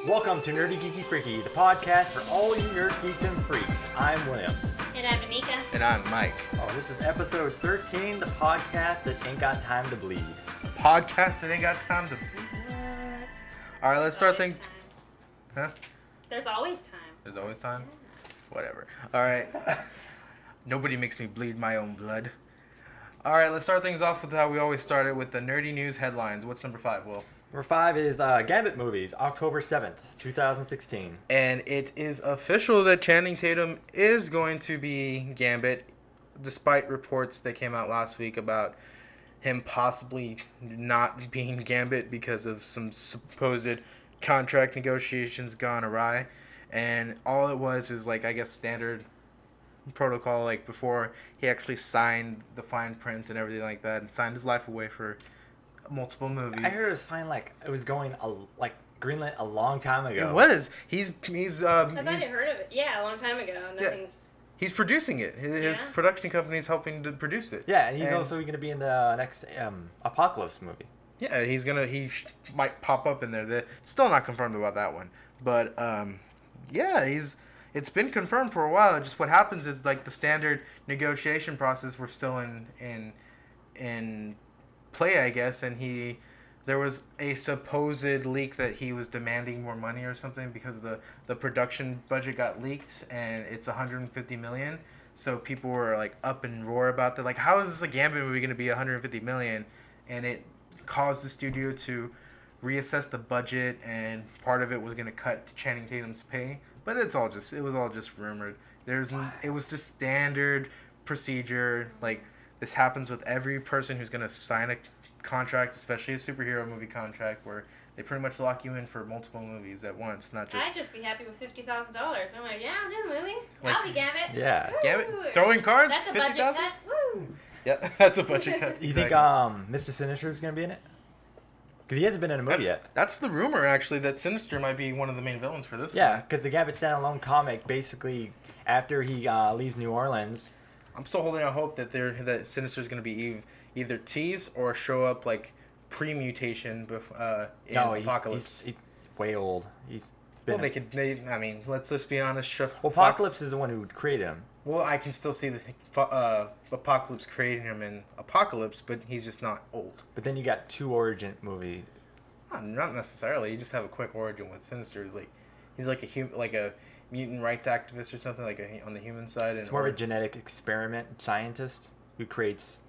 Welcome to Nerdy Geeky Freaky, the podcast for all you nerds, geeks, and freaks. I'm William. And I'm Anika. And I'm Mike. Oh, this is episode 13, the podcast that ain't got time to bleed. Podcast that ain't got time to bleed. All right, let's start things. Huh? There's always time. There's always time? Whatever. All right. Nobody makes me bleed my own blood. All right, let's start things off with how we always started with the nerdy news headlines. What's number 5, Will? Number 5 is Gambit movies, October 7th, 2016. And it is official that Channing Tatum is going to be Gambit, despite reports that came out last week about him possibly not being Gambit because of some supposed contract negotiations gone awry. And all it was is, like, I guess standard protocol, like before he actually signed the fine print and everything like that and signed his life away for multiple movies. I heard it was fine, like, it was going, greenlit a long time ago. It was. He's I thought I heard of it. Yeah, a long time ago. Nothing's... He's producing it. His production company is helping to produce it. Yeah, and he's also going to be in the next Apocalypse movie. Yeah, he might pop up in there. It's still not confirmed about that one. But, it's been confirmed for a while. Just what happens is, like, the standard negotiation process we're still in play, I guess, and there was a supposed leak that he was demanding more money or something because the production budget got leaked and it's $150 million. So people were like up and roar about that. Like, how is this a Gambit movie going to be $150 million? And it caused the studio to reassess the budget, and part of it was going to cut Channing Tatum's pay. But it was all just rumored. It was just standard procedure. Like, this happens with every person who's going to sign a contract, especially a superhero movie contract, where they pretty much lock you in for multiple movies at once, not just... I'd just be happy with $50,000. I'm like, yeah, I'll do the movie. I'll be Gambit. Yeah. Woo! Gambit? Throwing cards? That's a budget $50,000? cut. Woo! Yeah, that's a budget cut. You think Mr. Sinister is going to be in it? Because he hasn't been in a movie yet. That's the rumor, actually, that Sinister might be one of the main villains for this one. Yeah, because the Gambit standalone comic, basically, after he leaves New Orleans... I'm still holding out hope that Sinister's going to be either teased or show up, like, pre-mutation in Apocalypse. He's way old. Let's just be honest. Well, Apocalypse is the one who created him. Well, I can still see the Apocalypse creating him in Apocalypse, but he's just not old. But then you got 2 origin movies. Not necessarily. You just have a quick origin with Sinister. He's like a mutant rights activist or something, on the human side. It's more of a genetic experiment scientist who creates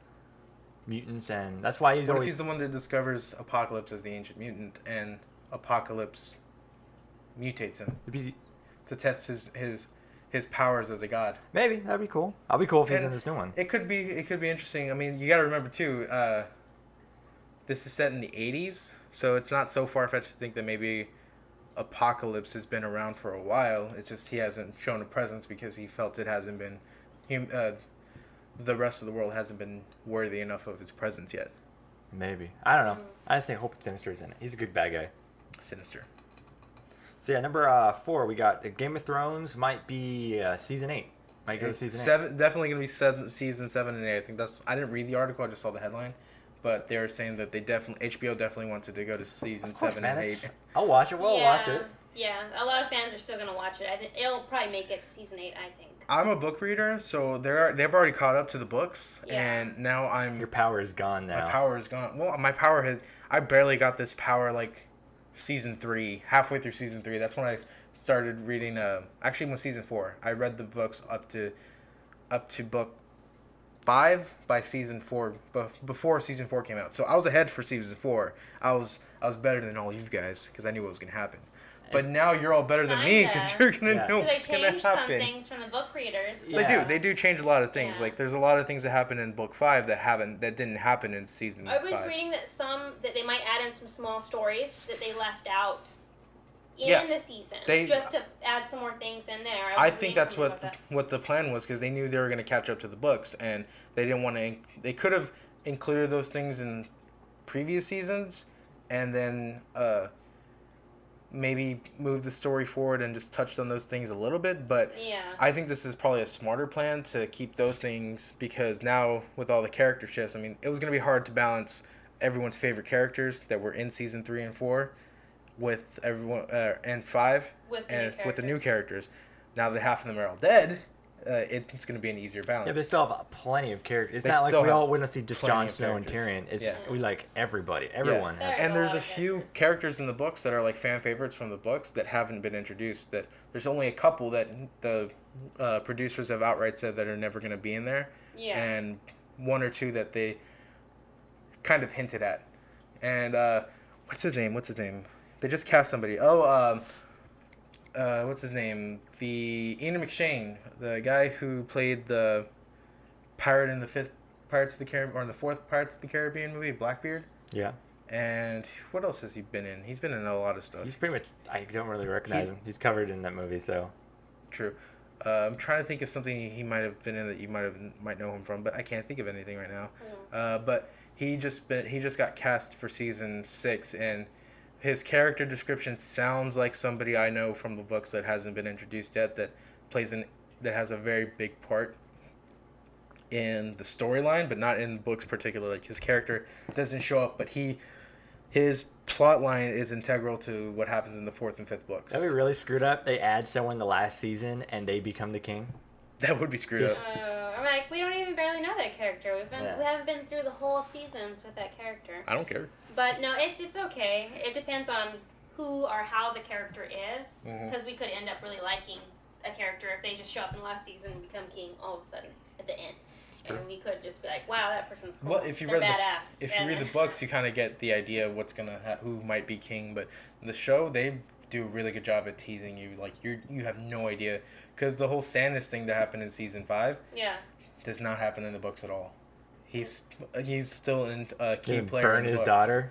mutants, and that's why he's What if he's the one that discovers Apocalypse as the ancient mutant, and Apocalypse mutates him to test his powers as a god? Maybe that'd be cool. I'll be cool if he's in this new one. It could be interesting. I mean, you got to remember too. This is set in the 80s, so it's not so far-fetched to think that maybe Apocalypse has been around for a while. It's just he hasn't shown a presence because he felt it hasn't been the rest of the world hasn't been worthy enough of his presence yet. Maybe. I don't know. I just hope Sinister's in it. He's a good bad guy. Sinister. So yeah, number 4, we got the Game of Thrones might be season 8. Might go to season 8. Definitely going to be season 7 and 8. I think I didn't read the article, I just saw the headline. But they were saying that HBO definitely wanted to go to season 7 and 8. I'll watch it. We'll watch it. Yeah, a lot of fans are still going to watch it. I think it'll probably make it to season 8, I think. I'm a book reader, so they've already caught up to the books, and now Your power is gone now. My power is gone. Well, I barely got this power, like, season 3, halfway through season 3. That's when I started reading, actually, when season 4. I read the books up to book 5 by season 4, before season 4 came out. So I was ahead for season 4. I was better than all you guys because I knew what was going to happen. But now you're all better than me because you're going to know what's going to happen. They changed some things from the book readers. Yeah. They do change a lot of things. Yeah. Like, there's a lot of things that happen in book 5 that didn't happen in season 5. I was reading that they might add in some small stories that they left out in the season, just to add some more things in there. I think that's what the plan was, because they knew they were going to catch up to the books, and they didn't want to. They could have included those things in previous seasons, and then maybe move the story forward and just touched on those things a little bit. But I think this is probably a smarter plan to keep those things, because now with all the character shifts, I mean, it was going to be hard to balance everyone's favorite characters that were in season 3 and 4 with everyone and 5 with the new characters. Now that half of them are all dead, it's going to be an easier balance. Yeah, but they still have plenty of characters. It's not like we all wouldn't see just Jon Snow and Tyrion. It's we like everybody. Everyone has. And there's a few characters in the books that are like fan favorites from the books that haven't been introduced. That there's only a couple that the producers have outright said that are never going to be in there. Yeah. And 1 or 2 that they kind of hinted at. And what's his name? They just cast somebody. What's his name? The Ian McShane, the guy who played the pirate in the 5th Pirates of the Caribbean, or in the 4th Pirates of the Caribbean movie, Blackbeard. Yeah. And what else has he been in? He's been in a lot of stuff. He's pretty much, I don't really recognize him. He's covered in that movie, so. True. I'm trying to think of something he might have been in that you might know him from, but I can't think of anything right now. But he just got cast for season 6, and his character description sounds like somebody I know from the books that hasn't been introduced yet, that has a very big part in the storyline, but not in the books particularly. Like his character doesn't show up, but his plot line is integral to what happens in the 4th and 5th books. That'd be really screwed up. They add someone the last season and they become the king. That would be screwed up. I'm like, we don't even barely know that character. We haven't been through the whole seasons with that character. I don't care. But no, it's okay. It depends on who or how the character is, because we could end up really liking a character if they just show up in the last season and become king all of a sudden at the end. And we could just be like, wow, that person's cool. Well, if you read the books, you kind of get the idea of what's who might be king. But the show, they do a really good job at teasing you. Like you have no idea, because the whole Stannis thing that happened in season 5, does not happen in the books at all. He's still a key player. Burn his daughter.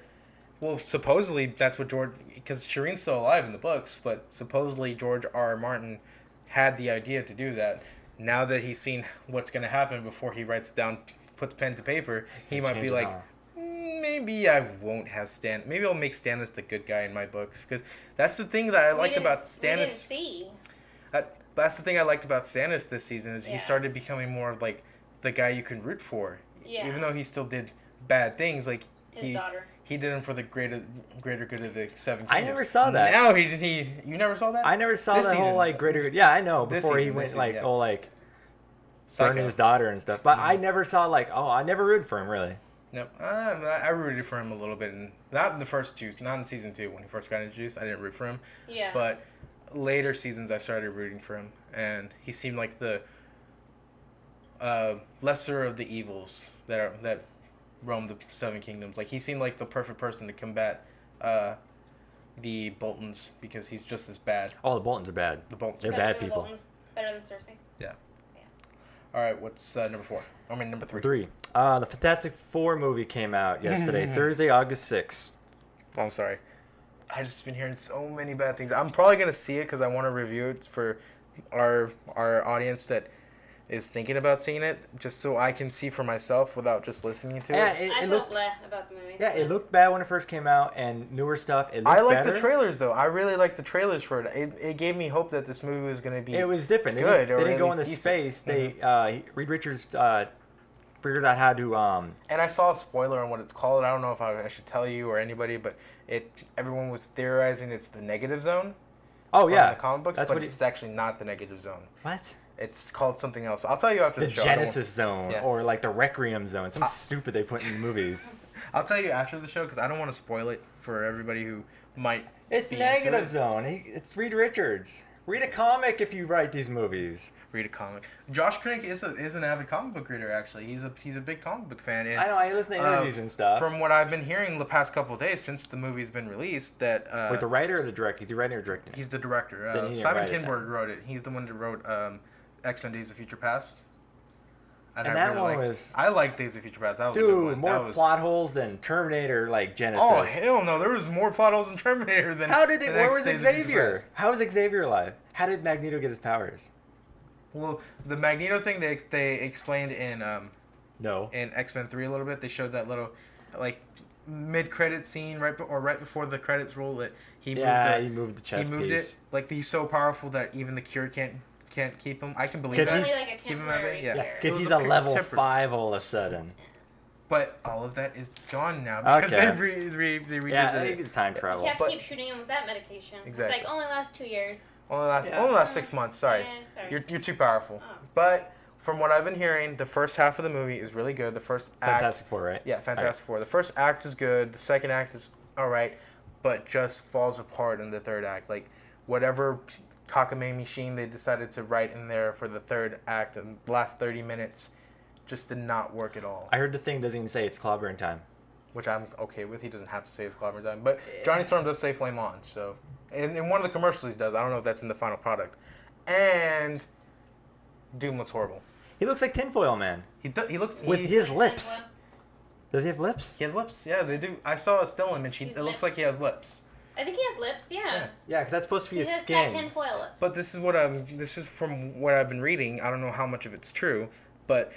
Well, supposedly that's what George, because Shireen's still alive in the books, but supposedly George R.R. Martin had the idea to do that. Now that he's seen what's going to happen before he puts pen to paper, he might be like, maybe I won't have Stan. Maybe I'll make Stannis the good guy in my books, because that's the thing that I liked about Stannis. That's the thing I liked about Stannis this season is he started becoming more like the guy you can root for. Yeah. Even though he still did bad things, like he did them for the greater good of the 7 Kingdoms. I never saw that. Now you never saw that? I never saw that whole like greater good. Yeah, I know. Before he went burning his daughter and stuff. But I never saw I never rooted for him really. No, I rooted for him a little bit, and not in the first 2, not in season 2 when he first got introduced. I didn't root for him. Yeah. But later seasons, I started rooting for him, and he seemed like the lesser of the evils that roam the 7 Kingdoms. Like he seemed like the perfect person to combat the Boltons, because he's just as bad. Oh, the Boltons are bad. They're bad people. Better than Cersei. Yeah. All right, what's number 4? I mean number 3. 3. The Fantastic Four movie came out yesterday, Thursday, August 6th. Oh, I'm sorry. I just been hearing so many bad things. I'm probably gonna see it because I want to review it for our audience that is thinking about seeing it, just so I can see for myself without just listening to it. I felt bleh about the movie. Yeah, it looked bad when it first came out, and newer stuff, it looked better. I like better. the trailers, though. I really like the trailers for it. It gave me hope that this movie was going to be It was different. Good, they didn't go into space. They Reed Richards figured out how to... And I saw a spoiler on what it's called. I don't know if I should tell you or anybody, but everyone was theorizing it's the negative zone. Oh, yeah. In the comic books, but it's actually not the negative zone. What? It's called something else. But I'll tell you after the show. The Genesis Zone, or like the Requiem Zone. Something stupid they put in the movies. I'll tell you after the show because I don't want to spoil it for everybody who might. It's the negative zone. It's Reed Richards. Read a comic if you write these movies. Read a comic. Josh Crank is an avid comic book reader. Actually, he's a big comic book fan. And, I know. I listen to interviews and stuff. From what I've been hearing the past couple of days since the movie's been released, that with the writer or the director? Is he writing or directing it? He's the director. Simon Kinberg wrote it. He's the one that wrote X-Men: Days of Future Past. And that one was... I like Days of Future Past. That was dude, a good one. More plot holes than Terminator, like Genesis. Oh, hell no. There was more plot holes in Terminator than... Where was Xavier? How was Xavier alive? How did Magneto get his powers? Well, the Magneto thing they explained in in X-Men 3 a little bit. They showed that little like mid-credit scene right before the credits roll that he moved the chess piece. He moved it like he's so powerful that even the Cure can't keep him. I can believe that. He's like a temporary because he's a level 5 all of a sudden. But all of that is gone now because Okay. they redid Yeah, the... I think it's time You travel. can't But- keep shooting him with that medication. Exactly. It's like only lasts 2 years. Only last Yeah. 6 months. Sorry. Yeah, sorry. You're too powerful. Oh. But from what I've been hearing, the first half of the movie is really good. The first act... Fantastic Four, right? Yeah, Fantastic Four. The first act is good. The second act is all right, but just falls apart in the third act. Like, whatever cockamamie machine they decided to write in there for the third act and the last 30 minutes just did not work at all. I heard the thing doesn't even say it's clobbering time. Which I'm okay with. He doesn't have to say it's clobber time. But Johnny Storm does say flame on. So, and in one of the commercials he does. I don't know if that's in the final product. And Doom looks horrible. He looks like Tinfoil Man. He looks... With his lips. Does he have lips? He has lips. Yeah, they do. I saw a still image. It looks lips. like he has lips. I think he has lips, yeah. Yeah, because that's supposed to be He his has skin. got tinfoil lips. But this is from what I've been reading. I don't know how much of it's true, but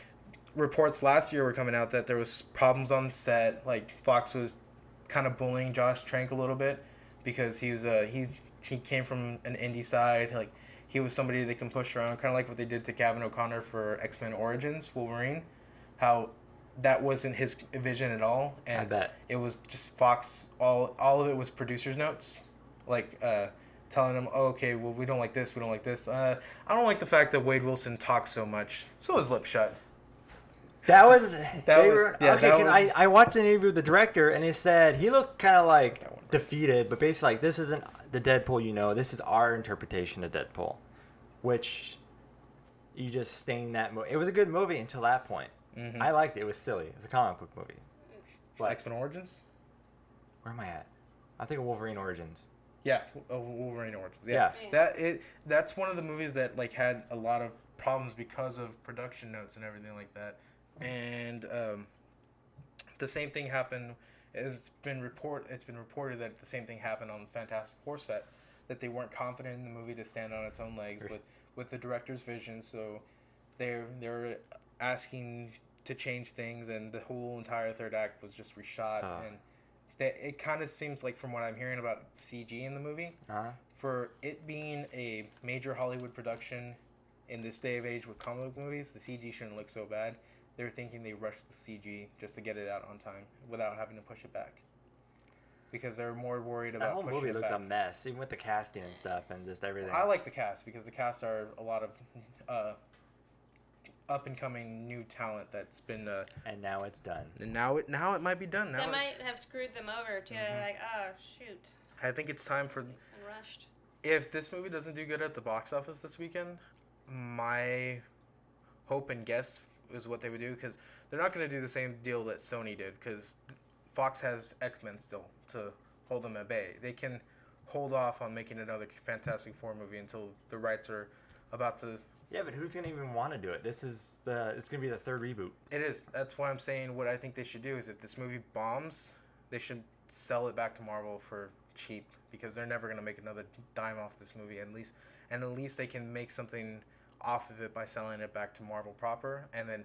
reports last year were coming out that there was problems on the set. Like, Fox was kind of bullying Josh Trank a little bit because he came from an indie side. Like, he was somebody they can push around, kind of like what they did to Gavin O'Connor for X-Men Origins Wolverine. How that wasn't his vision at all, and I bet. it was just Fox. All of it was producers' notes, like telling them, "Oh, okay, well, we don't like this, we don't like this. I don't like the fact that Wade Wilson talks so much, so his lips shut." That was. I watched an interview with the director, and he said he looked kind of like defeated, but basically, like, this isn't the Deadpool you know. This is our interpretation of Deadpool, which you just stain that movie. It was a good movie until that point. Mm-hmm. I liked it. It was silly. It was a comic book movie. But X-Men Origins. where am I at? I think of Wolverine Origins. Yeah, Wolverine Origins. Yeah. That's one of the movies that like had a lot of problems because of production notes and everything like that. And the same thing happened. It's been reported that the same thing happened on the Fantastic Four set. That they weren't confident in the movie to stand on its own legs with the director's vision. So they're asking to change things, and the whole entire third act was just reshot. And it kind of seems like, from what I'm hearing about CG in the movie, for it being a major Hollywood production in this day of age with comic book movies, the CG shouldn't look so bad. They're thinking they rushed the CG just to get it out on time without having to push it back. Because they're more worried about pushing it back. That whole movie looked a mess, even with the casting and stuff and just everything. I like the cast because the cast are a lot of up-and-coming new talent that's been... and now it's done. And now it might be done. That might have screwed them over, too. Mm-hmm. Like, oh, shoot. I think it's time for... It's been rushed. If this movie doesn't do good at the box office this weekend, my hope and guess is what they would do, because they're not going to do the same deal that Sony did, because Fox has X-Men still to hold them at bay. They can hold off on making another Fantastic Four movie until the rights are about to... Yeah, but who's gonna even want to do it? It's gonna be the third reboot. It is. That's why I'm saying what I think they should do is, if this movie bombs, they should sell it back to Marvel for cheap, because they're never gonna make another dime off this movie. At least they can make something off of it by selling it back to Marvel proper, and then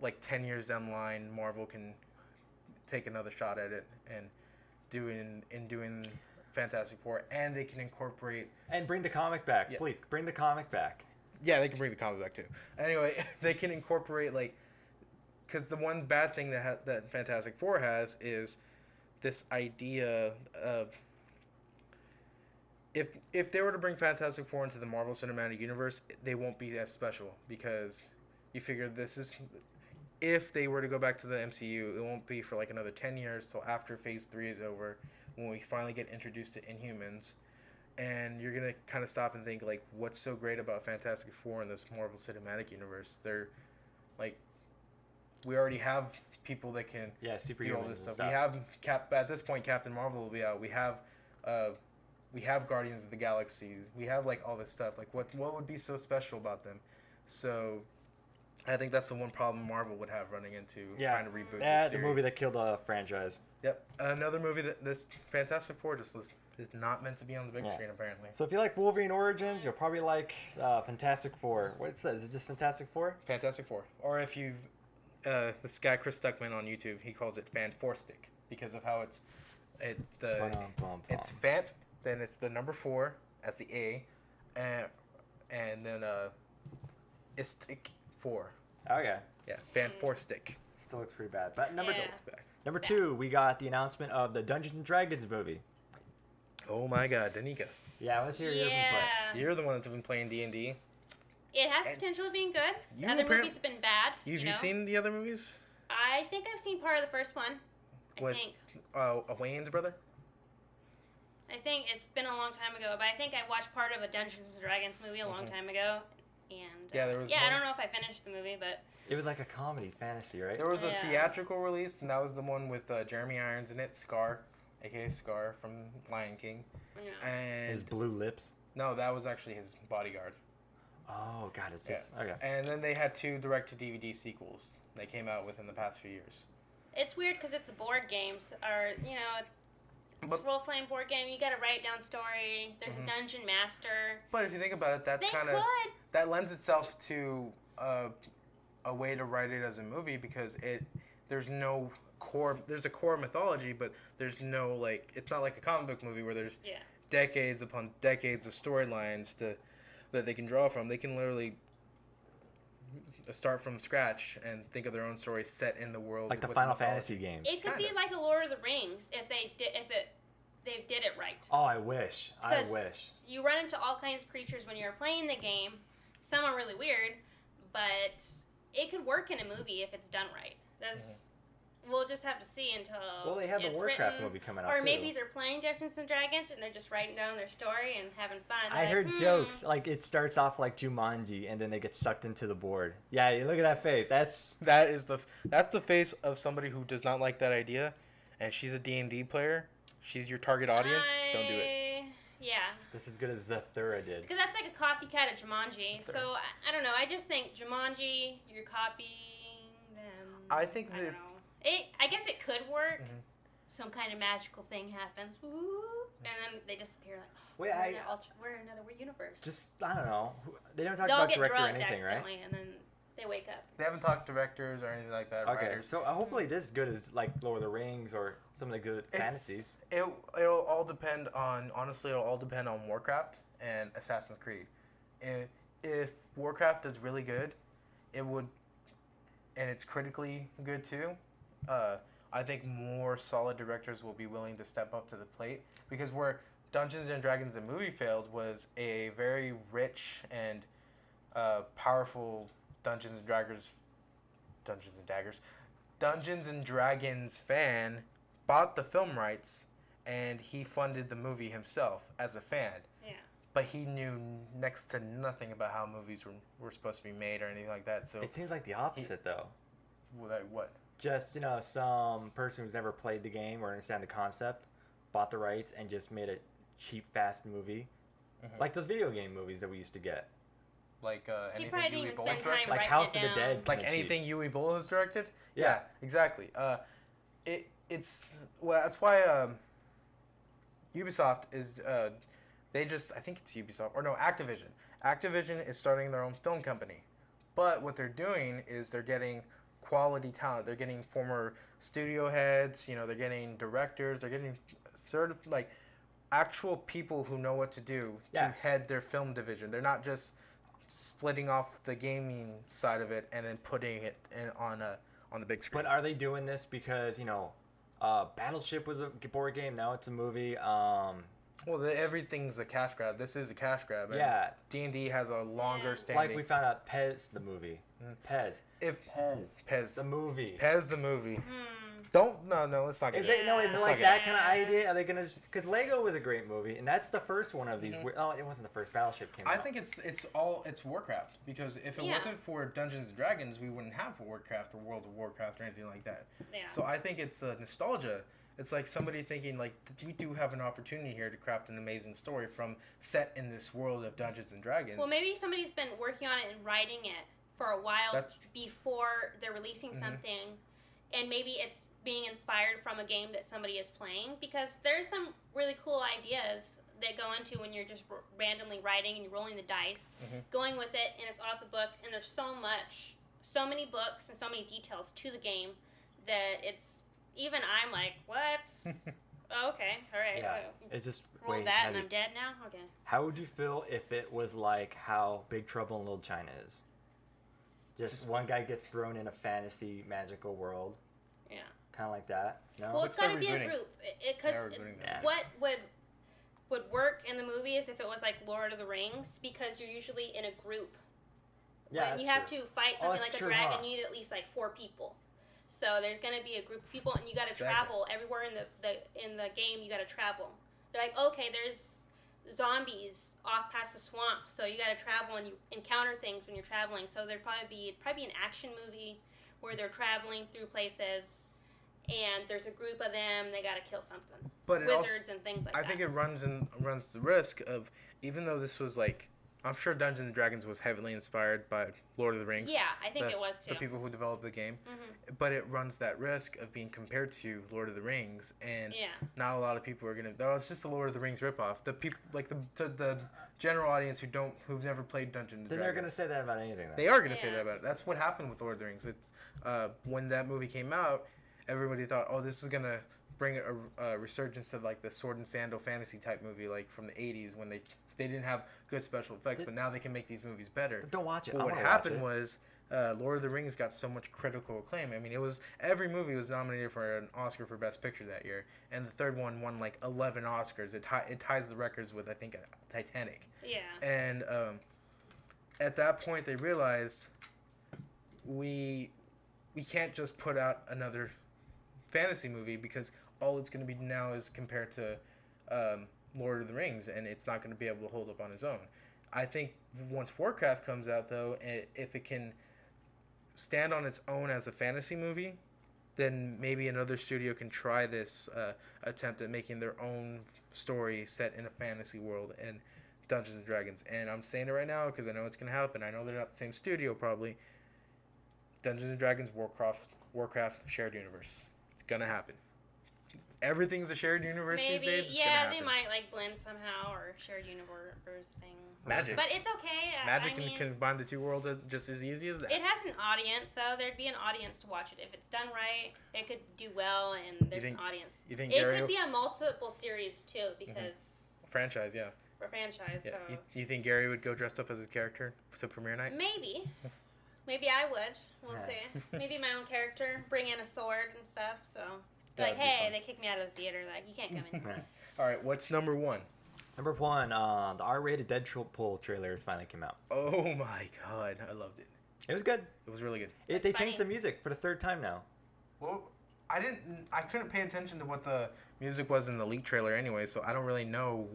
like 10 years down the line, Marvel can take another shot at it and doing Fantastic Four, and they can incorporate and bring the comic back. Yeah. Please bring the comic back. Yeah, they can bring the comic back too. Anyway, they can incorporate, like, because the one bad thing that Fantastic Four has is this idea of if they were to bring Fantastic Four into the Marvel Cinematic Universe, they won't be as special, because you figure if they were to go back to the MCU, it won't be for like another 10 years till after Phase 3 is over, when we finally get introduced to Inhumans. And you're going to kind of stop and think, like, what's so great about Fantastic Four in this Marvel Cinematic Universe? They're, like, we already have people that can do all this stuff. We have, at this point, Captain Marvel will be out. We have Guardians of the Galaxy. We have, like, all this stuff. Like, what would be so special about them? So I think that's the one problem Marvel would have running into trying to reboot this series. The movie that killed the franchise. Yep. Another movie that this Fantastic Four just is not meant to be on the big screen, apparently. So if you like Wolverine Origins, you'll probably like Fantastic Four. What's that? Is it just Fantastic Four? Fantastic Four. Or if you... this guy, Chris Stuckman on YouTube, he calls it Fan Four Stick, because of how it's Fant, then it's the number 4 as the A, and then Istic 4. Okay. Yeah, Fan Four Stick. Still looks pretty bad. But number Yeah. two, we got the announcement of the Dungeons and Dragons movie. Oh my God, Danica. Yeah, let's hear your input. You're the one that's been playing D&D. It has potential of being good. You Other movies have been bad. Have you seen the other movies? I think I've seen part of the first one. With Wayne's brother? I think it's been a long time ago, but I think I watched part of a Dungeons and Dragons movie a long time ago. And there was I don't know if I finished the movie, but it was like a comedy fantasy, right? There was a theatrical release, and that was the one with Jeremy Irons in it, Scar, aka Scar from Lion King. Yeah. And his blue lips? No, that was actually his bodyguard. Oh, God, it's just... Okay. And then they had 2 direct-to-DVD sequels that came out within the past few years. It's weird because it's board games, or, it's a role-playing board game. You got to write down story. There's a dungeon master. But if you think about it, that lends itself to a way to write it as a movie because there's a core mythology, but there's no, it's not like a comic book movie where there's decades upon decades of storylines that they can draw from. They can literally start from scratch and think of their own story set in the world. Like the Final Fantasy games. It could be like a Lord of the Rings if they did it right. Oh, I wish. You run into all kinds of creatures when you're playing the game. Some are really weird, but it could work in a movie if it's done right. We'll just have to see until they have the Warcraft written, movie coming out, or too. maybe they're playing Dungeons and Dragons and they're just writing down their story and having fun. I heard jokes. Like, it starts off like Jumanji, and then they get sucked into the board. Yeah, you look at that face. That's the face of somebody who does not like that idea, and she's a D&D player. She's your target audience. Don't do it. Yeah. This is good as Zathura did. Because that's like a copycat of Jumanji. So, I don't know. I just think Jumanji, you're copying them. I think I don't know. I guess it could work. Some kind of magical thing happens, woo, and then they disappear. Like, we're in another universe. Just, I don't know. They don't talk about director or anything, right? And then they wake up. They haven't talked directors or anything like that. Okay, writers. so hopefully it is good as like Lord of the Rings or some of the good fantasies. It'll all depend on Warcraft and Assassin's Creed. If Warcraft is really good, it would, and it's critically good too. I think more solid directors will be willing to step up to the plate because where Dungeons and Dragons the movie failed was a very rich and powerful Dungeons and Dragons fan bought the film rights and he funded the movie himself as a fan. Yeah. But he knew next to nothing about how movies were supposed to be made or anything like that. So it seems like the opposite though. What? Just, some person who's never played the game or understand the concept, bought the rights and just made a cheap, fast movie. Like those video game movies that we used to get. Like anything Uwe Boll has directed? Like House of the Dead. Like anything Uwe Boll has directed? Yeah, exactly. That's why Ubisoft is, I think it's Ubisoft, or no, Activision. Activision is starting their own film company. But what they're doing is they're getting quality talent. They're getting former studio heads, they're getting directors, they're getting actual people who know what to do to head their film division. They're not just splitting off the gaming side of it and then putting it on the big screen. But are they doing this because, Battleship was a board game, now it's a movie. Everything's a cash grab. This is a cash grab. Yeah. D&D has a longer standing. Like we found out Pez the movie. Pez. Pez. The movie. Pez the movie. No, let's not get Is it like that kind of idea? Are they going to... Because Lego was a great movie, and that's the first one of these... Oh, it wasn't the first. Battleship came out. I think it's Warcraft, because if it wasn't for Dungeons & Dragons, we wouldn't have Warcraft or World of Warcraft or anything like that. Yeah. So I think it's nostalgia. It's like somebody thinking, we do have an opportunity here to craft an amazing story from set in this world of Dungeons & Dragons. Well, maybe somebody's been working on it and writing it for a while before they're releasing something, and maybe it's being inspired from a game that somebody is playing, because there's some really cool ideas that go into when you're just randomly writing and you're rolling the dice, going with it, and it's off the book, and there's so many books and so many details to the game that it's... Even I'm like, what? Oh, okay, all right. Yeah, it's just roll that and I'm dead now? Okay. How would you feel if it was like how Big Trouble in Little China is? Just one guy gets thrown in a fantasy magical world. Yeah. Kind of like that. No? Well, it's got to be a group. Because what would work in the movie is if it was like Lord of the Rings, because you're usually in a group. Yeah, when you have to fight something like a dragon, you need at least like 4 people. So there's gonna be a group of people, and you got to travel everywhere in the game. You got to travel. They're like, okay, there's zombies off past the swamp, so you got to travel and you encounter things when you're traveling. So there'd probably be an action movie where they're traveling through places, and there's a group of them. They got to kill something. But wizards and things like that. I think it runs the risk of, even though this was like, I'm sure Dungeons and Dragons was heavily inspired by Lord of the Rings. Yeah, I think it was too. The people who developed the game. Mm-hmm. But it runs that risk of being compared to Lord of the Rings, and not a lot of people are gonna. Oh, it's just a Lord of the Rings ripoff. The people, like the general audience who've never played Dungeons and Dragons. Then they're gonna say that about anything. Then. They are gonna say that about it. That's what happened with Lord of the Rings. It's when that movie came out, everybody thought, oh, this is gonna bring a resurgence of like the sword and sandal fantasy type movie, like from the 80s when they didn't have good special effects, but now they can make these movies better. Don't watch it. But what happened was Lord of the Rings got so much critical acclaim. I mean, every movie was nominated for an Oscar for Best Picture that year, and the third one won like 11 Oscars. It ties the records with, I think, Titanic. Yeah. And at that point, they realized we can't just put out another fantasy movie, because all it's going to be now is compared to Lord of the Rings, and it's not going to be able to hold up on its own. I think once Warcraft comes out, though, if it can stand on its own as a fantasy movie, then maybe another studio can try this attempt at making their own story set in a fantasy world and Dungeons and Dragons. And I'm saying it right now because I know it's going to happen. I know they're not the same studio, probably. Dungeons and Dragons, Warcraft shared universe. It's going to happen. Everything's a shared universe these days. It's gonna happen. They might like blend somehow, or shared universe thing. Magic. But it's okay. Magic can combine the two worlds just as easy as that. It has an audience, so there'd be an audience to watch it. If it's done right, it could do well, and there's an audience. You think it could be a multiple series, too, because... Franchise, yeah. For franchise, yeah. so... You think Gary would go dressed up as his character to premiere night? Maybe. Maybe I would. We'll see. Maybe my own character. Bring in a sword and stuff, so... Like, hey, they kicked me out of the theater. Like, you can't come in. All right, what's number 1? Number 1, the R-rated Deadpool trailers finally came out. Oh my god, I loved it. It was good. It was really good. They changed the music for the 3rd time now. Well, I couldn't pay attention to what the music was in the leak trailer anyway, so I don't really know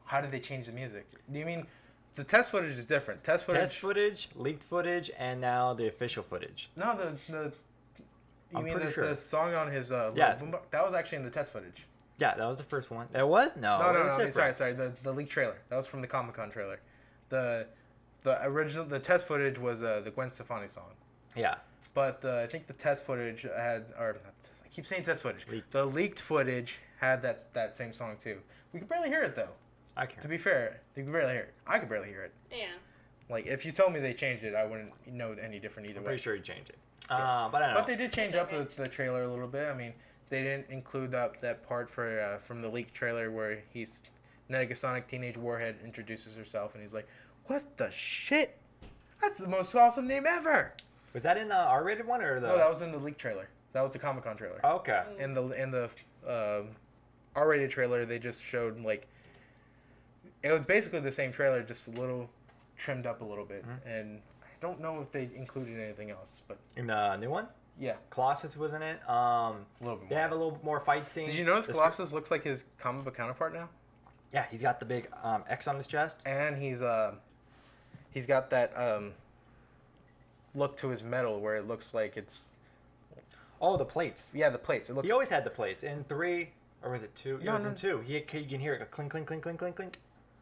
how did they change the music. Do you mean the test footage is different? Test footage, leaked footage, and now the official footage. No, the song on his that was actually in the test footage. Yeah, that was the first one. It was? No. I mean, sorry. The leaked trailer. That was from the Comic-Con trailer. The original, the test footage was the Gwen Stefani song. Yeah. But I think the test footage I keep saying test footage. The leaked footage had that same song too. We could barely hear it though. I can. To be fair, you could barely hear it. I could barely hear it. Yeah. Like, if you told me they changed it, I wouldn't know any different either way. I'm pretty sure he changed it. Yeah. But I don't know. But they did change up the trailer a little bit. I mean, they didn't include that part from the leaked trailer where Negasonic Teenage Warhead introduces herself, and he's like, "What the shit? That's the most awesome name ever!" Was that in the R-rated one or the? No, that was in the leaked trailer. That was the Comic-Con trailer. Oh, okay. In the R-rated trailer, they just showed like it was basically the same trailer, just a little trimmed up a little bit, and I don't know if they included anything else, but in the new one, yeah, Colossus was in it. A little bit more. They have a little more fight scenes. Did you notice Colossus looks like his comic book counterpart now? Yeah, he's got the big X on his chest, and he's got that look to his metal where it looks like it's. Oh, the plates. Yeah, the plates. It looks. He always had the plates in 3, or was it 2? No, it was in 2. You can hear it go clink, clink, clink, clink, clink, clink.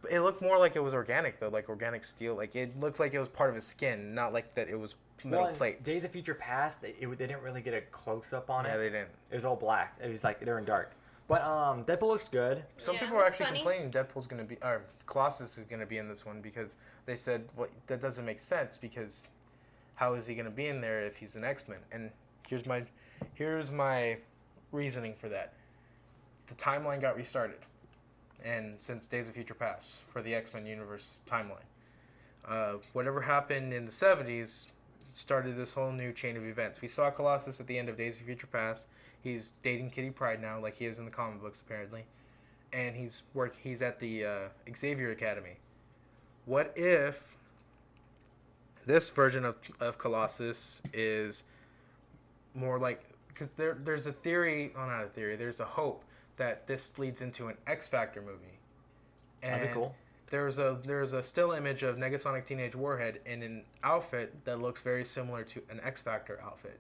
It looked more like it was organic though, like organic steel. Like it looked like it was part of his skin, not like that it was metal plates. Days of Future Past, they didn't really get a close up on it. Yeah, they didn't. It was all black. It was like they're in dark. But Deadpool looks good. Some people are actually complaining Colossus is gonna be in this one because they said that doesn't make sense because how is he gonna be in there if he's an X-Men? And here's my reasoning for that. The timeline got restarted. And since Days of Future Past for the X-Men universe timeline. Whatever happened in the 70s started this whole new chain of events. We saw Colossus at the end of Days of Future Past. He's dating Kitty Pryde now, like he is in the comic books apparently, and he's at the Xavier Academy. What if this version of Colossus is more like, because there's a theory, well, not a theory, there's a hope that this leads into an X Factor movie. And that'd be cool. There's a still image of Negasonic Teenage Warhead in an outfit that looks very similar to an X Factor outfit.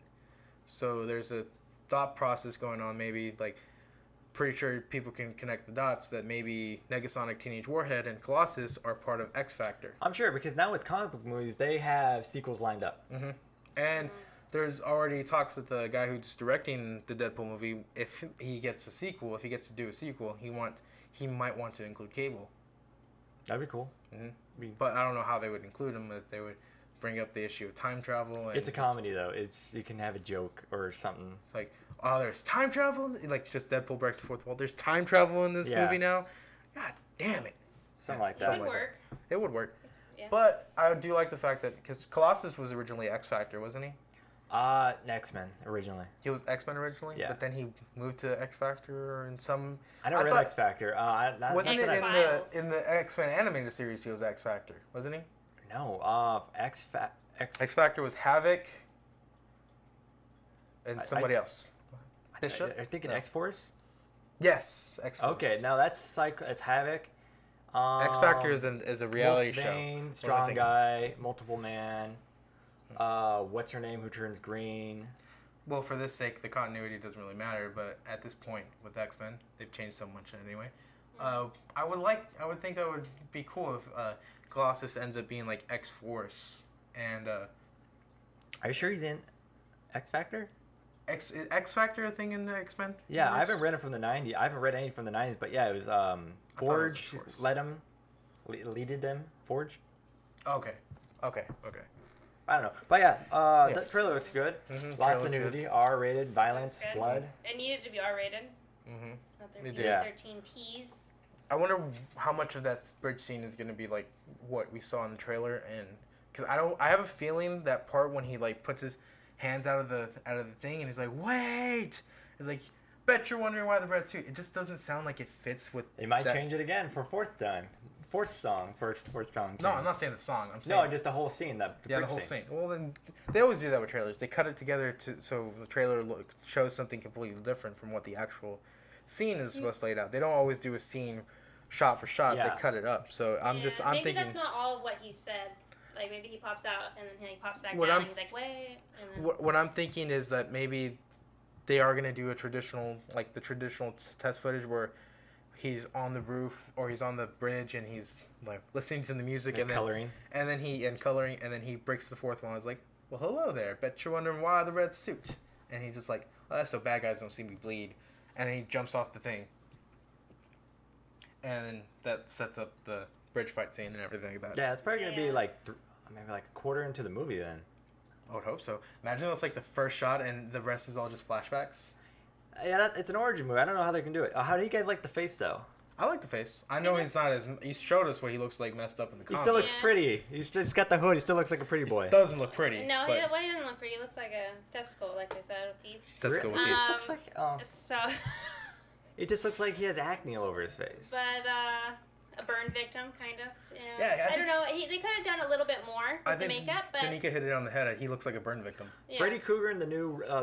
So there's a thought process going on, maybe, like, pretty sure people can connect the dots that maybe Negasonic Teenage Warhead and Colossus are part of X Factor. I'm sure, because now with comic book movies, they have sequels lined up. Mm-hmm. And there's already talks that the guy who's directing the Deadpool movie, if he gets a sequel, if he gets to do a sequel, he might want to include Cable. That'd be cool. Mm-hmm. But I don't know how they would include him, if they would bring up the issue of time travel. And it's a comedy, though. You can have a joke or something. It's like, oh, there's time travel? Like, just Deadpool breaks the fourth wall. There's time travel in this movie now? God damn it. Something like that. It would work. It would work. Yeah. But I do like the fact that, because Colossus was originally X Factor, wasn't he? X-Men originally. He was X-Men originally? Yeah. But then he moved to X Factor or in some... I never read X Factor. Wasn't it in the X-Men animated series he was X Factor, wasn't he? No, X Factor was Havoc and somebody else. Bishop? Are you thinking X-Force? Yes, X-Force. Okay, now that's it's Havoc. X Factor is a reality Wolfsbane, show. Strong Guy, Multiple Man. What's her name? Who turns green? Well, for this sake, the continuity doesn't really matter. But at this point with X-Men, they've changed so much anyway. I would think that would be cool if Colossus ends up being like X-Force and. Are you sure he's in X Factor? X Factor a thing in the X-Men? Yeah, universe? I haven't read it from the 90s. I haven't read any from the 90s, but yeah, it was Forge leaded them. Forge. Okay. I don't know, but yeah, the trailer looks good. Mm-hmm. Lots of nudity, R-rated, violence, blood. It needed to be R-rated. Mm-hmm. Not 13 T's. I wonder how much of that bridge scene is going to be like what we saw in the trailer, and because I have a feeling that part when he like puts his hands out of the thing and he's like, wait, it's like, bet you're wondering why the red suit. It just doesn't sound like it fits with. They might change it again for fourth song. No, I'm not saying the song. I'm saying just the whole scene. The whole scene. Well, then they always do that with trailers. They cut it together so the trailer shows something completely different from what the actual scene is supposed to lay out. They don't always do a scene shot for shot. Yeah. They cut it up. So I'm thinking maybe that's not all of what he said. Like maybe he pops out and then he pops back down and he's like, wait. And then... What I'm thinking is that maybe they are gonna do the traditional test footage where he's on the roof or he's on the bridge and he's like listening to the music and coloring. And then he breaks the fourth one. He's like, well, hello there. Bet you're wondering why the red suit. And he's just like, oh, that's so bad guys don't see me bleed. And then he jumps off the thing. And then that sets up the bridge fight scene and everything like that. Yeah, it's probably gonna be like maybe like a quarter into the movie then. I would hope so. Imagine it's like the first shot and the rest is all just flashbacks. Yeah, it's an origin movie. I don't know how they can do it. How do you guys like the face though? I like the face. I know he's not as. He showed us what he looks like messed up in the comics. He still looks pretty. He's got the hood. He still looks like a pretty boy. He doesn't look pretty. No, he doesn't look pretty. He looks like a testicle, like they said, with teeth. Testicle with teeth. It looks like. It just looks like he has acne all over his face. But a burn victim, kind of. Yeah, I don't know. They could have done a little bit more with the makeup, but Danica hit it on the head. He looks like a burn victim. Yeah. Freddy Krueger in the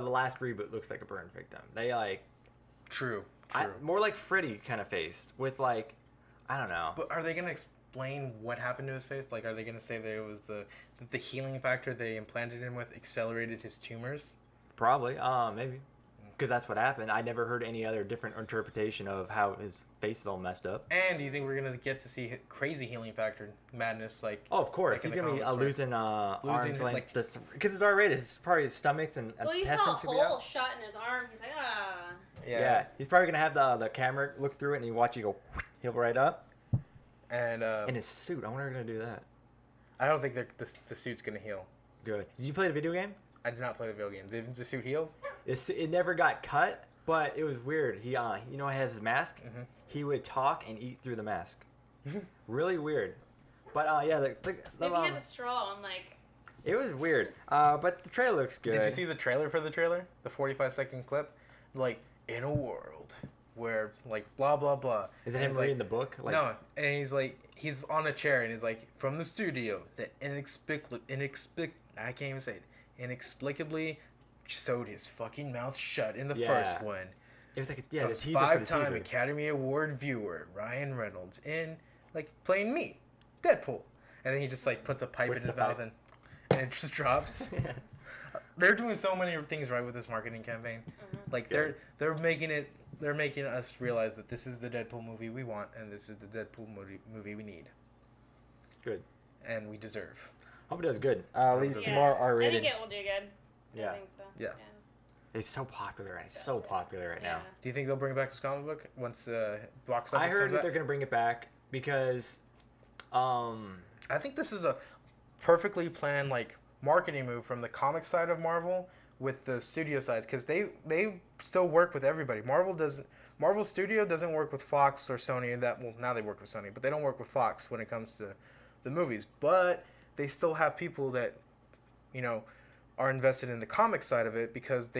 last reboot looks like a burn victim. They like. True. More like Freddy kind of face with like, I don't know. But are they gonna explain what happened to his face? Like, are they gonna say that it was the healing factor they implanted him with accelerated his tumors? Probably. Maybe. Because that's what happened. I never heard any other different interpretation of how his face is all messed up. And do you think we're gonna get to see crazy healing factor madness? Like, oh, of course, he's gonna be losing arms length because it's already probably his stomachs and intestines. Well, you saw a hole shot in his arm. He's like, ah. Yeah, he's probably gonna have the camera look through it and you watch you go heal right up. And in his suit, I wonder if they're gonna do that. I don't think the suit's gonna heal. Good. Did you play the video game? I did not play the video game. Did the suit heal? It never got cut, but it was weird. He he has his mask. Mm-hmm. He would talk and eat through the mask. Really weird. But maybe he has a straw and like. It was weird, but the trailer looks good. Did you see the trailer for the trailer? The 45-second clip? Like, in a world where, like, blah, blah, blah. Is it him reading the book? Like, no, and he's like, he's on a chair, and he's like, from the studio, that I can't even say it, inexplicably sewed his fucking mouth shut in the first one. It was like, the teaser for the five-time teaser. Academy Award viewer, Ryan Reynolds, in, like, playing me, Deadpool. And then he just, like, puts a pipe in his mouth, and it just drops. They're doing so many things right with this marketing campaign. Like, they're making us realize that this is the Deadpool movie we want, and this is the Deadpool movie we need. Good. And we deserve. Hope it does good. At least more R-rated. I think it will do good. Yeah. I think so. Yeah. It's so popular right now. Do you think they'll bring back this comic book once box office I heard comes that back? they're going to bring it back because I think this is a perfectly planned, like, marketing move from the comic side of Marvel with the studio side, because they still work with everybody. Marvel Studio doesn't work with Fox or Sony. Now they work with Sony, but they don't work with Fox when it comes to the movies. But they still have people that, you know, are invested in the comic side of it, because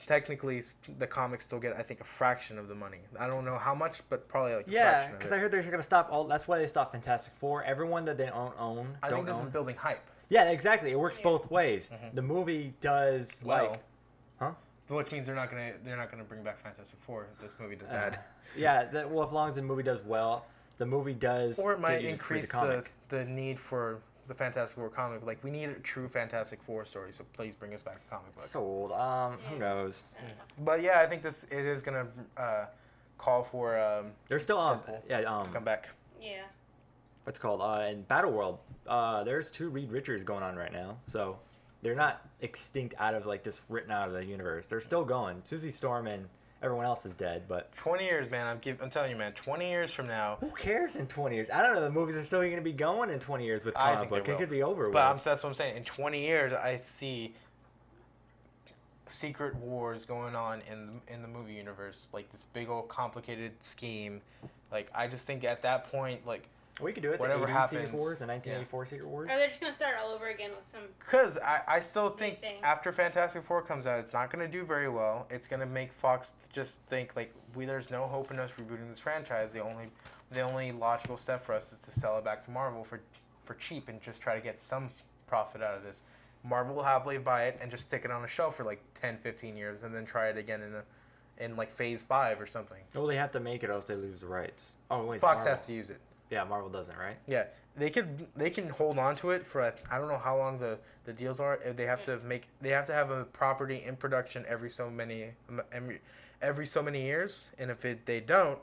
technically the comics still get, I think, a fraction of the money. I don't know how much, but probably like a fraction of it. Yeah, because I heard they're going to stop all. That's why they stopped Fantastic Four. Everyone that they own. I think this is building hype. Yeah, exactly. It works both ways. The movie does Which means they're not gonna bring back Fantastic Four if this movie does bad. Yeah, well, as long as the movie does well, the movie does. Or it might increase the need for the Fantastic Four comic. Like, we need a true Fantastic Four story, so please bring us back a comic book. So old. Who knows? But yeah, I think it is gonna call for They're still on. to come back. Yeah. What's it called? In Battle World, there's 2 Reed Richards going on right now, so they're not extinct out of, like, just written out of the universe. They're still going. Susie Storm and everyone else is dead, but 20 years, man. I'm telling you, man. 20 years from now. Who cares in 20 years? I don't know. The movies are still going to be going in 20 years with comic book. It could be over. But that's what I'm saying. In 20 years, I see secret wars going on in the movie universe, like this big old complicated scheme. Like, I just think at that point, like, we could do it. Whatever the 80s happens, Secret Wars, the 1984 Secret Wars. Or they're just gonna start all over again with some. Because I still think after Fantastic Four comes out, it's not going to do very well. It's going to make Fox just think, like, there's no hope in us rebooting this franchise. The only logical step for us is to sell it back to Marvel for cheap and just try to get some profit out of this. Marvel will happily buy it and just stick it on a shelf for like 10, 15 years and then try it again in like phase 5 or something. Well, they have to make it or else they lose the rights. Oh, wait, Fox has to use it. Yeah, Marvel doesn't, right? Yeah, they can hold on to it for I don't know how long the deals are. They have to have a property in production every so many years, and if they don't,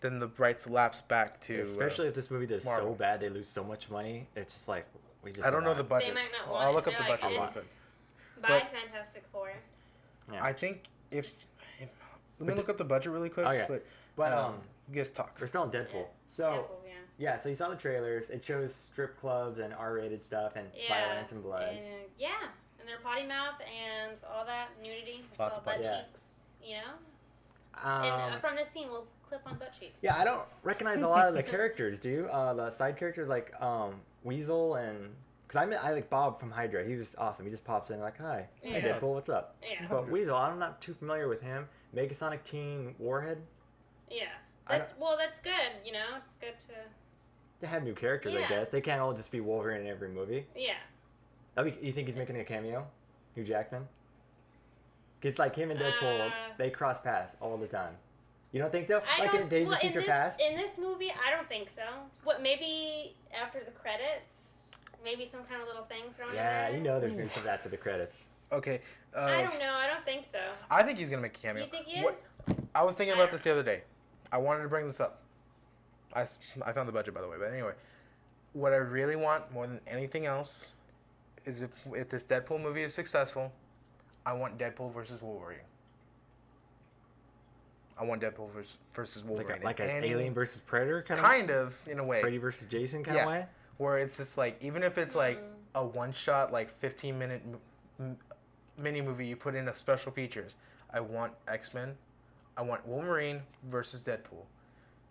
then the rights lapse back to. Especially if this movie does Marvel. so bad, they lose so much money. It's just like we just. I don't know the budget. They might not want I'll look up the like, budget real quick. Buy Fantastic Four. Yeah. I think if let me look up the budget really quick. Oh yeah. But you guys talk. we're still on Deadpool. So. Deadpool, yeah, so you saw the trailers. It shows strip clubs and R-rated stuff and violence and blood. And their potty mouth and all that nudity. Lots of butt yeah. cheeks, you know? And from this scene, we'll clip on butt cheeks. Yeah, I don't recognize a lot of the characters, do you? The side characters like Weasel and... Because I like Bob from Hydra. He was awesome. He just pops in like, hi, hey Deadpool, what's up? Yeah. But Weasel, I'm not too familiar with him. Megasonic Teen Warhead. Yeah. That's good, you know? It's good to... They have new characters, I guess. They can't all just be Wolverine in every movie. Yeah. You think he's making a cameo? Hugh Jackman? It's like him and Deadpool, they cross paths all the time. You don't think, though? In Days of Future Past? In this movie, I don't think so. Maybe after the credits? Maybe some kind of little thing thrown in there? Yeah, you know there's going to be something after the credits. Okay. I don't know. I don't think so. I think he's going to make a cameo. You think he is? I was thinking about this the other day. I wanted to bring this up. I found the budget, by the way. But anyway, what I really want more than anything else is if this Deadpool movie is successful, I want Deadpool versus Wolverine. I want Deadpool versus Wolverine. Like an Alien versus Predator kind of? Kind of, in a way. Freddy versus Jason kind of way? Where it's just like, even if it's like a one-shot, like 15-minute mini movie, you put in a special features. I want X-Men. I want Wolverine versus Deadpool.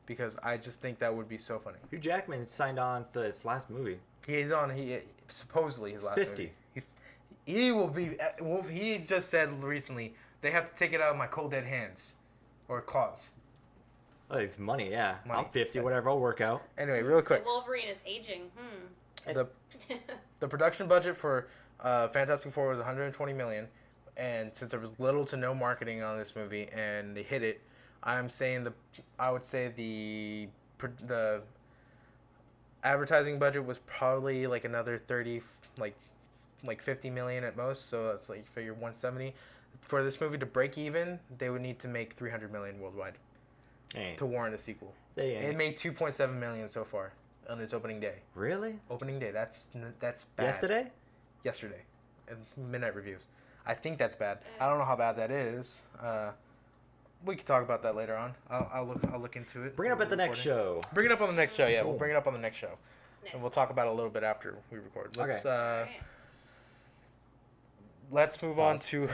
Because I just think that would be so funny. Hugh Jackman signed on to his last movie. He's on, supposedly his last 50. movie. He will be. Well, he just said recently they have to take it out of my cold dead hands, or claws. Oh, it's money, yeah. Money. I'm 50, whatever. I'll work out. Anyway, real quick. The Wolverine is aging. The production budget for Fantastic Four was $120 million, and since there was little to no marketing on this movie and they hit it, I would say the advertising budget was probably like another 30, like 50 million at most. So that's like, you figure 170. For this movie to break even, they would need to make 300 million worldwide to warrant a sequel. It made 2.7 million so far on its opening day. Really? Opening day. That's bad. Yesterday. And midnight reviews. I think that's bad. I don't know how bad that is. We can talk about that later on. I'll look into it. Bring it up at the next show. Bring it up on the next show. Yeah, we'll bring it up on the next show, and we'll talk about it a little bit after we record. Let's move on to